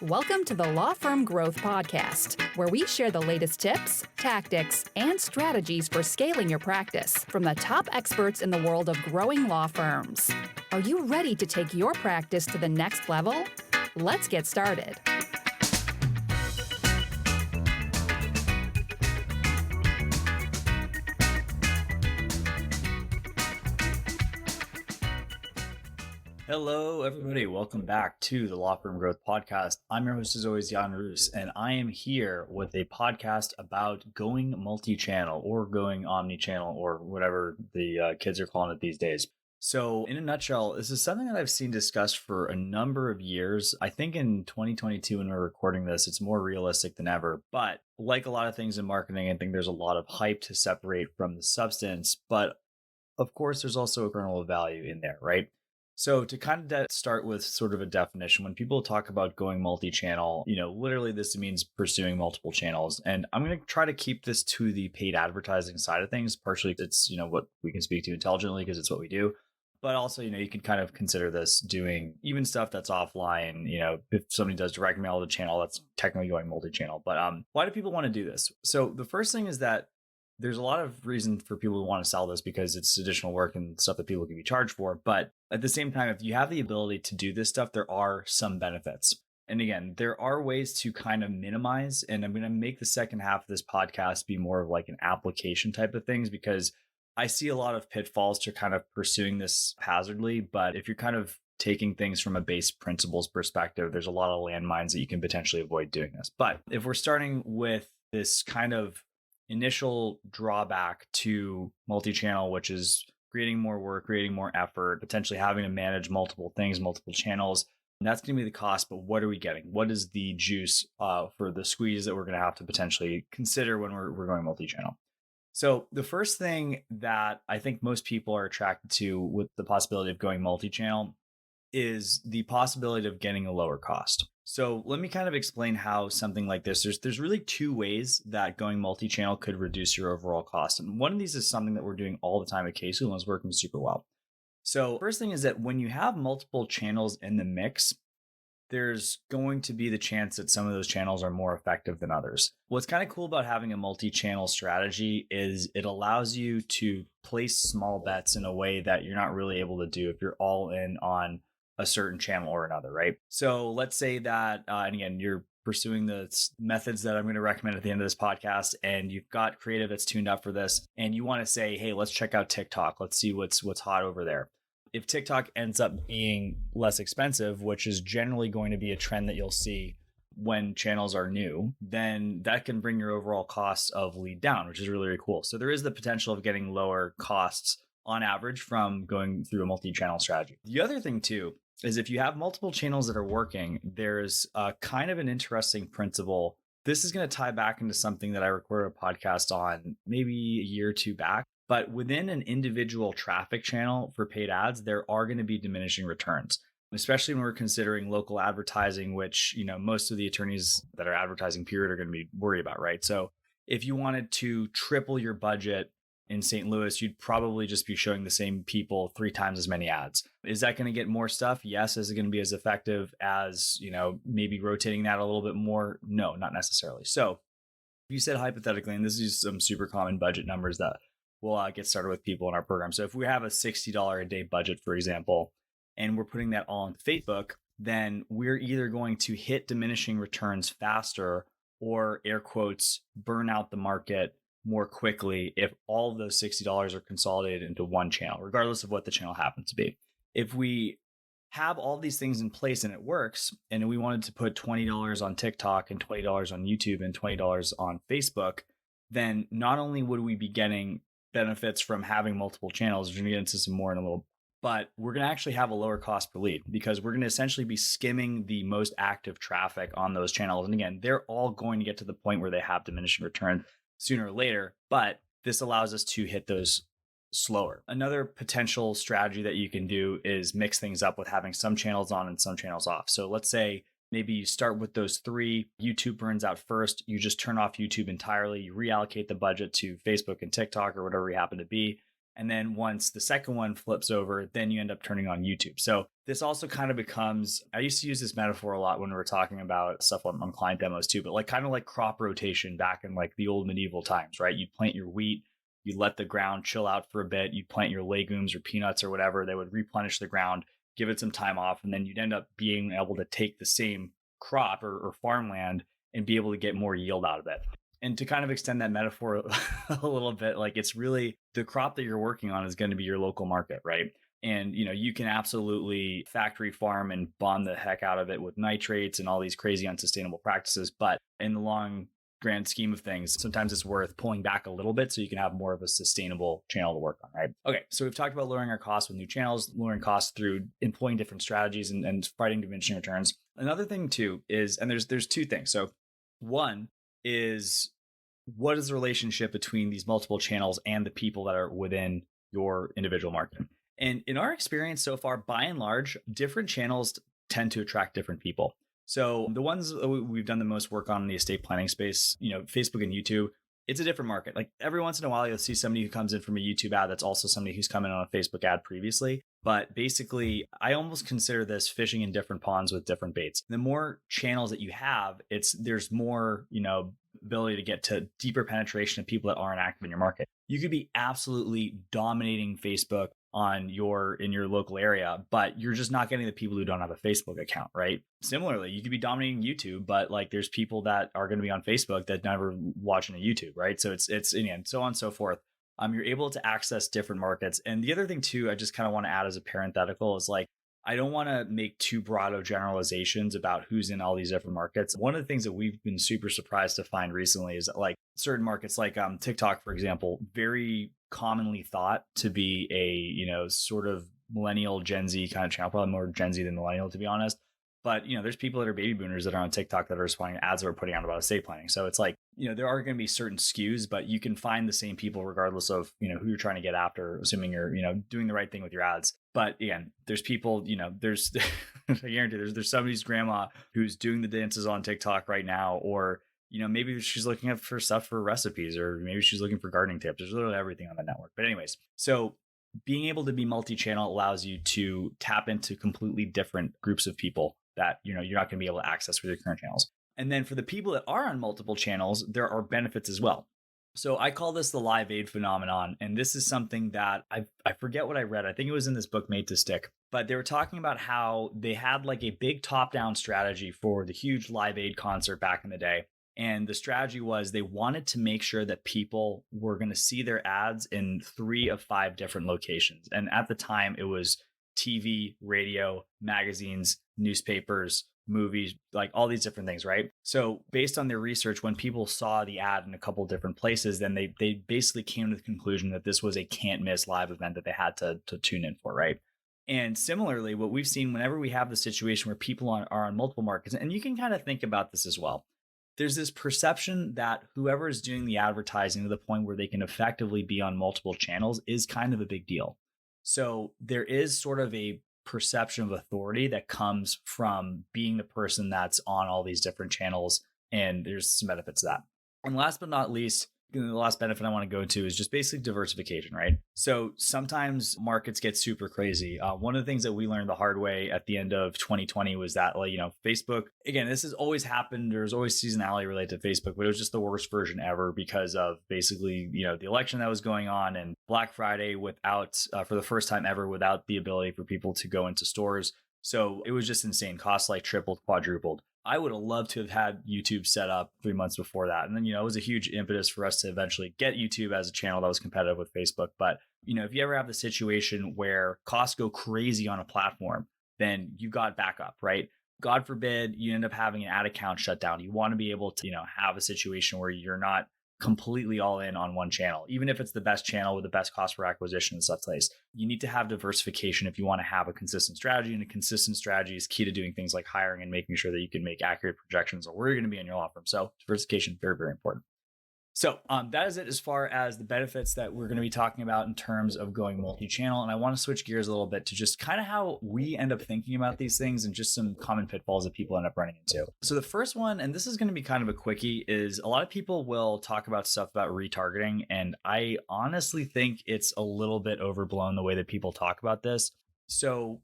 Welcome to the Law Firm Growth Podcast, where we share the latest tips, tactics, and strategies for scaling your practice from the top experts in the world of growing law firms. Are you ready to take your practice to the next level? Let's get started. Hello, everybody. Welcome back to the Law Firm Growth Podcast. I'm your host, as always, Jan Roos, and I am here with a podcast about going multi-channel or going omni-channel or whatever the kids are calling it these days. So in a nutshell, this is something that I've seen discussed for a number of years. I think in 2022, when we're recording this, it's more realistic than ever. But like a lot of things in marketing, I think there's a lot of hype to separate from the substance. But of course, there's also a kernel of value in there, right? So to kind of start with sort of a definition, when people talk about going multi-channel, literally this means pursuing multiple channels. And I'm going to try to keep this to the paid advertising side of things. Partially, it's, what we can speak to intelligently because it's what we do. But also, you can kind of consider this doing even stuff that's offline. If somebody does direct mail to the channel, that's technically going multi-channel. But why do people want to do this? So the first thing is that there's a lot of reason for people who want to sell this because it's additional work and stuff that people can be charged for. But at the same time, if you have the ability to do this stuff, there are some benefits. And again, there are ways to kind of minimize. And I'm going to make the second half of this podcast be more of like an application type of things because I see a lot of pitfalls to kind of pursuing this hazardly. But if you're kind of taking things from a base principles perspective, there's a lot of landmines that you can potentially avoid doing this. But if we're starting with this kind of initial drawback to multi-channel, which is creating more work, creating more effort, potentially having to manage multiple things, multiple channels. And that's going to be the cost, but what are we getting? What is the juice for the squeeze that we're going to have to potentially consider when we're going multi-channel? So the first thing that I think most people are attracted to with the possibility of going multi-channel is the possibility of getting a lower cost. So let me kind of explain how something like this, there's really two ways that going multi-channel could reduce your overall cost. And one of these is something that we're doing all the time at Casey and is working super well. So first thing is that when you have multiple channels in the mix, there's going to be the chance that some of those channels are more effective than others. What's kind of cool about having a multi-channel strategy is it allows you to place small bets in a way that you're not really able to do if you're all in on a certain channel or another, right? So let's say that, and again, you're pursuing the methods that I'm going to recommend at the end of this podcast, and you've got creative that's tuned up for this, and you want to say, hey, let's check out TikTok. Let's see what's hot over there. If TikTok ends up being less expensive, which is generally going to be a trend that you'll see when channels are new, then that can bring your overall cost of lead down, which is really, really cool. So there is the potential of getting lower costs on average from going through a multi-channel strategy. The other thing too is if you have multiple channels that are working, there's kind of an interesting principle. This is going to tie back into something that I recorded a podcast on maybe a year or two back. But within an individual traffic channel for paid ads, there are going to be diminishing returns, especially when we're considering local advertising, which, most of the attorneys that are advertising period are going to be worried about, right? So if you wanted to triple your budget in St. Louis, you'd probably just be showing the same people 3 times as many ads. Is that going to get more stuff? Yes. Is it going to be as effective as, maybe rotating that a little bit more? No, not necessarily. So if you said hypothetically, and this is some super common budget numbers that we'll get started with people in our program. So if we have a $60 a day budget, for example, and we're putting that all on Facebook, then we're either going to hit diminishing returns faster or air quotes, burn out the market more quickly if all of those $60 are consolidated into one channel, regardless of what the channel happens to be. If we have all these things in place and it works, and we wanted to put $20 on TikTok and $20 on YouTube and $20 on Facebook, then not only would we be getting benefits from having multiple channels, we're going to get into some more in a little, but we're going to actually have a lower cost per lead because we're going to essentially be skimming the most active traffic on those channels. And again, they're all going to get to the point where they have diminishing return sooner or later, but this allows us to hit those slower. Another potential strategy that you can do is mix things up with having some channels on and some channels off. So let's say maybe you start with those 3, YouTube burns out first, you just turn off YouTube entirely, you reallocate the budget to Facebook and TikTok or whatever you happen to be. And then once the second one flips over, then you end up turning on YouTube. So this also kind of becomes, I used to use this metaphor a lot when we were talking about stuff on client demos too, but like kind of like crop rotation back in like the old medieval times, right? You plant your wheat, you let the ground chill out for a bit, you plant your legumes or peanuts or whatever, they would replenish the ground, give it some time off, and then you'd end up being able to take the same crop or farmland and be able to get more yield out of it. And to kind of extend that metaphor a little bit, like it's really the crop that you're working on is going to be your local market, right? And you can absolutely factory farm and bond the heck out of it with nitrates and all these crazy unsustainable practices. But in the long grand scheme of things, sometimes it's worth pulling back a little bit so you can have more of a sustainable channel to work on, right? Okay, so we've talked about lowering our costs with new channels, lowering costs through employing different strategies and fighting diminishing returns. Another thing too is, and there's two things. So one is, what is the relationship between these multiple channels and the people that are within your individual market? And in our experience so far, by and large, different channels tend to attract different people. So the ones that we've done the most work on in the estate planning space, Facebook and YouTube, it's a different market. Like every once in a while, you'll see somebody who comes in from a YouTube ad that's also somebody who's come in on a Facebook ad previously. But basically, I almost consider this fishing in different ponds with different baits. The more channels that you have, there's more, ability to get to deeper penetration of people that aren't active in your market. You could be absolutely dominating Facebook in your local area, but you're just not getting the people who don't have a Facebook account, right? Similarly, you could be dominating YouTube, but like there's people that are going to be on Facebook that never watching a YouTube, right? So it's and so on and so forth. You're able to access different markets. And the other thing too, I just kind of want to add as a parenthetical is like, I don't want to make too broad of generalizations about who's in all these different markets. One of the things that we've been super surprised to find recently is that like certain markets like TikTok, for example, very commonly thought to be a, sort of millennial Gen Z kind of channel, probably more Gen Z than millennial, to be honest. But, there's people that are baby boomers that are on TikTok that are responding to ads that are putting out about estate planning. So it's like, there are going to be certain skews, but you can find the same people regardless of, who you're trying to get after, assuming you're, doing the right thing with your ads. But again, there's people, there's, I guarantee there's somebody's grandma who's doing the dances on TikTok right now, or, maybe she's looking up for stuff for recipes, or maybe she's looking for gardening tips. There's literally everything on the network. But anyways, so being able to be multi-channel allows you to tap into completely different groups of people that you're not going to be able to access with your current channels. And then for the people that are on multiple channels, there are benefits as well. So I call this the live aid phenomenon. And this is something that I forget what I read. I think it was in this book Made to Stick, but they were talking about how they had like a big top-down strategy for the huge live aid concert back in the day. And the strategy was they wanted to make sure that people were going to see their ads in 3 of 5 different locations. And at the time it was TV, radio, magazines, newspapers, movies, like all these different things, right? So based on their research, when people saw the ad in a couple different places, then they basically came to the conclusion that this was a can't miss live event that they had to tune in for, right? And similarly, what we've seen whenever we have the situation where people are on multiple markets, and you can kind of think about this as well, there's this perception that whoever is doing the advertising to the point where they can effectively be on multiple channels is kind of a big deal. So there is sort of a perception of authority that comes from being the person that's on all these different channels. And there's some benefits to that. And last but not least, the last benefit I want to go to is just basic diversification, right? So sometimes markets get super crazy. One of the things that we learned the hard way at the end of 2020 was that, Facebook, again, this has always happened. There's always seasonality related to Facebook, but it was just the worst version ever because of basically, the election that was going on and Black Friday without, for the first time ever, without the ability for people to go into stores. So it was just insane. Costs like tripled, quadrupled. I would have loved to have had YouTube set up 3 months before that. And then, it was a huge impetus for us to eventually get YouTube as a channel that was competitive with Facebook. But, if you ever have the situation where costs go crazy on a platform, then you got backup, right? God forbid you end up having an ad account shut down. You want to be able to, have a situation where you're not completely all in on one channel, even if it's the best channel with the best cost per acquisition and such place. You need to have diversification if you want to have a consistent strategy, and a consistent strategy is key to doing things like hiring and making sure that you can make accurate projections of where you're going to be in your law firm. So diversification, very, very important. So that is it as far as the benefits that we're going to be talking about in terms of going multi-channel. And I want to switch gears a little bit to just kind of how we end up thinking about these things and just some common pitfalls that people end up running into. So the first one, and this is going to be kind of a quickie, is a lot of people will talk about stuff about retargeting. And I honestly think it's a little bit overblown the way that people talk about this. So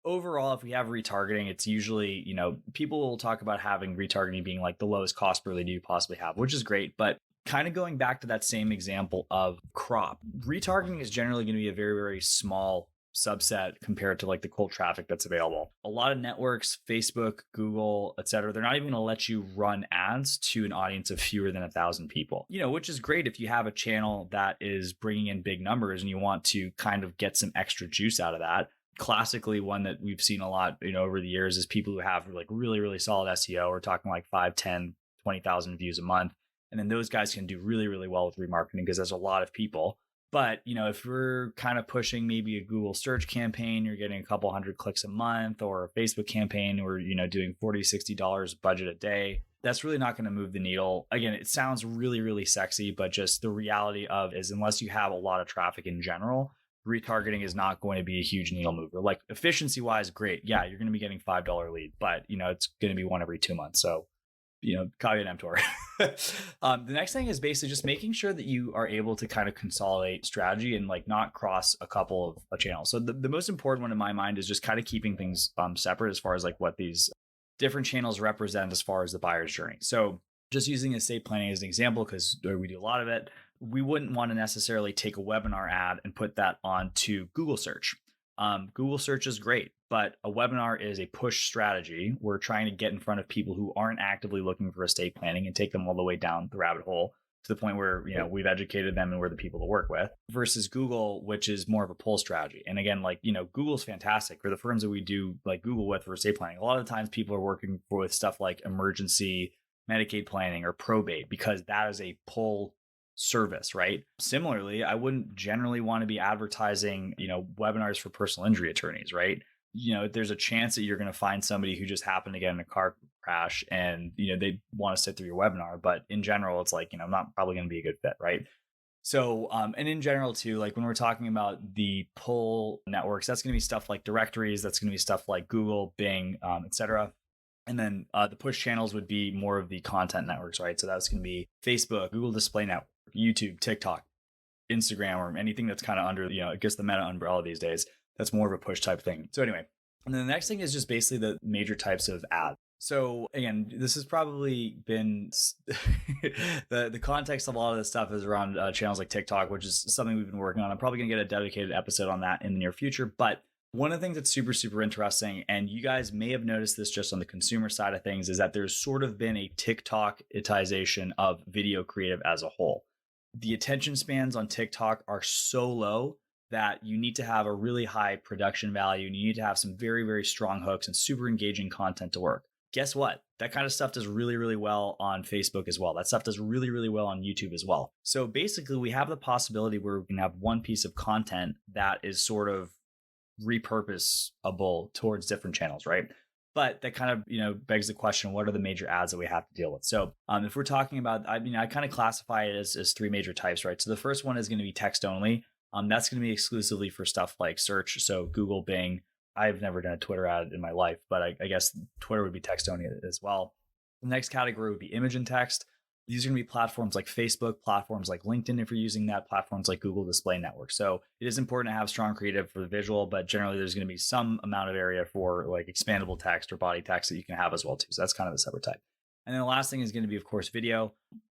overall, if we have retargeting, it's usually, people will talk about having retargeting being like the lowest cost per lead you possibly have, which is great. But kind of going back to that same example of crop, retargeting is generally going to be a very, very small subset compared to like the cold traffic that's available. A lot of networks, Facebook, Google, etc., they're not even going to let you run ads to an audience of fewer than 1,000 people, which is great if you have a channel that is bringing in big numbers and you want to kind of get some extra juice out of that. Classically, one that we've seen a lot, over the years is people who have like really, really solid SEO. We're talking like 5, 10, 20,000 views a month. And then those guys can do really, really well with remarketing because there's a lot of people. But, if we're kind of pushing maybe a Google search campaign, you're getting a couple hundred clicks a month, or a Facebook campaign where, doing $40, $60 budget a day, that's really not going to move the needle. Again, it sounds really, really sexy, but just the reality of is unless you have a lot of traffic in general, retargeting is not going to be a huge needle mover. Like efficiency wise, great. Yeah, you're going to be getting $5 lead, but it's going to be one every 2 months. So caveat emptor. The next thing is basically just making sure that you are able to kind of consolidate strategy and like not cross a couple of channels. So the most important one in my mind is just kind of keeping things separate as far as like what these different channels represent as far as the buyer's journey. So just using estate planning as an example, because we do a lot of it, we wouldn't want to necessarily take a webinar ad and put that onto Google search. Google search is great, but a webinar is a push strategy. We're trying to get in front of people who aren't actively looking for estate planning and take them all the way down the rabbit hole to the point where, we've educated them and we're the people to work with, versus Google, which is more of a pull strategy. And again, like, Google's fantastic for the firms that we do like Google with for estate planning. A lot of the times people are working with stuff like emergency Medicaid planning or probate because that is a pull service, right? Similarly, I wouldn't generally want to be advertising, webinars for personal injury attorneys, right? There's a chance that you're going to find somebody who just happened to get in a car crash and, they want to sit through your webinar. But in general, it's like, not probably going to be a good fit, right? So, and in general too, like when we're talking about the pull networks, that's going to be stuff like directories, that's going to be stuff like Google, Bing, etc. And then the push channels would be more of the content networks, right? So that's going to be Facebook, Google Display Network, YouTube, TikTok, Instagram, or anything that's kind of under, I guess the Meta umbrella these days. That's more of a push type thing. So anyway, and then the next thing is just basically the major types of ads. So again, this has probably been the context of a lot of this stuff is around channels like TikTok, which is something we've been working on. I'm probably going to get a dedicated episode on that in the near future. But one of the things that's super, super interesting, and you guys may have noticed this just on the consumer side of things, is that there's sort of been a TikTokitization of video creative as a whole. The attention spans on TikTok are so low that you need to have a really high production value and you need to have some very, very strong hooks and super engaging content to work. Guess what? That kind of stuff does really, really well on Facebook as well. That stuff does really, really well on YouTube as well. So basically, we have the possibility where we can have one piece of content that is sort of repurposable towards different channels, right? But that kind of, begs the question, what are the major ads that we have to deal with? So if we're talking about, I kind of classify it as three major types, right? So the first one is going to be text only. That's going to be exclusively for stuff like search. So Google, Bing. I've never done a Twitter ad in my life, but I guess Twitter would be text only as well. The next category would be image and text. These are going to be platforms like Facebook, platforms like LinkedIn if you're using that, platforms like Google Display Network. So it is important to have strong creative for the visual, but generally there's going to be some amount of area for like expandable text or body text that you can have as well too. So that's kind of a separate type. And then the last thing is going to be, of course, video.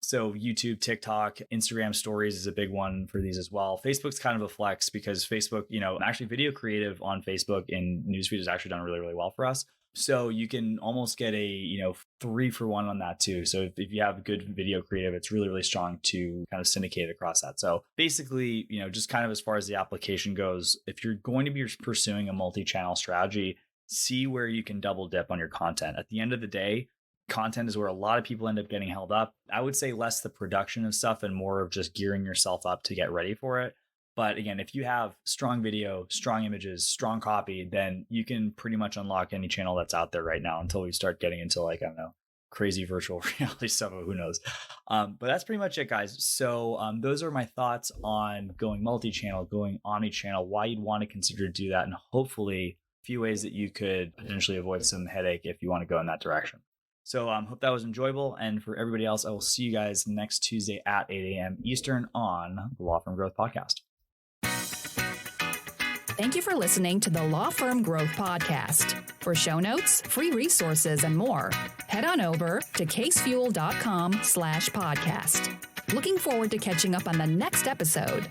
So YouTube, TikTok, Instagram stories is a big one for these as well. Facebook's kind of a flex because Facebook, actually video creative on Facebook in newsfeed has actually done really, really well for us. So you can almost get a, 3-for-1 on that too. So if you have good video creative, it's really, really strong to kind of syndicate across that. So basically, just kind of as far as the application goes, if you're going to be pursuing a multi-channel strategy, see where you can double dip on your content. At the end of the day, content is where a lot of people end up getting held up. I would say less the production of stuff and more of just gearing yourself up to get ready for it. But again, if you have strong video, strong images, strong copy, then you can pretty much unlock any channel that's out there right now until we start getting into like, I don't know, crazy virtual reality stuff. Who knows? But that's pretty much it, guys. So those are my thoughts on going multi-channel, going omni-channel, why you'd want to consider to do that, and hopefully a few ways that you could potentially avoid some headache if you want to go in that direction. So hope that was enjoyable. And for everybody else, I will see you guys next Tuesday at 8 a.m. Eastern on the Law Firm Growth Podcast. Thank you for listening to the Law Firm Growth Podcast. For show notes, free resources, and more, head on over to casefuel.com/podcast. Looking forward to catching up on the next episode.